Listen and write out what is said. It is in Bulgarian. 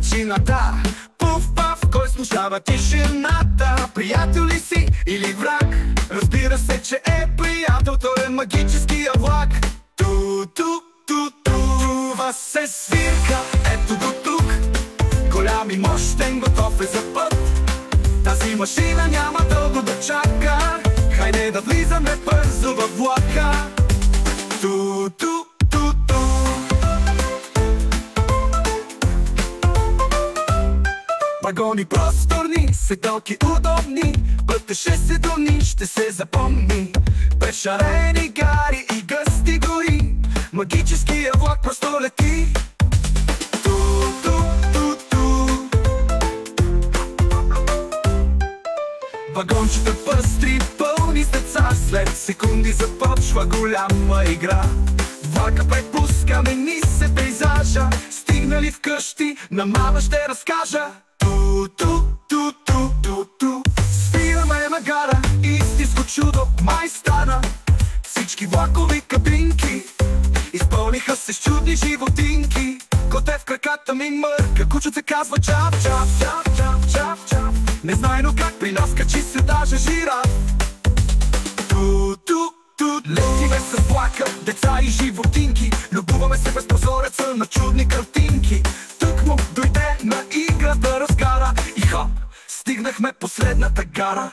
далечината. Пуф-паф, кой слушава тишината? Приятел ли си или враг? Разбира се, че е приятел, той е магическия влак. Това се свирка, ето го тук. Голям и мощен, готов е за път. Тази машина няма дълго да чака. Хайде да влизаме бързо във влака. Вагони просторни, седалки удобни, пътешествието ни ще се запомни. Прешарени гари и гъсти гори, магическия влак просто лети. Вагончета пъстри, пълни с деца, след секунди започва голяма игра. Влака препускаме ни се пейзажа, стигнали вкъщи, на мама ще разкажа. Спираме на гара, истинско чудо май стана. Всички влакови кабинки изпълниха се с чудни животинки. Коте в краката ми мърка, кучето се казва чап, чап, чап, чап, чап, чап. Незнайно как при нас качи се даже жираф. Летиме с влака, деца и животинки, любуваме се без прозореца на чудни картинки. Тъкмо дойде на играта разгара и хоп, стигнахме последната гара.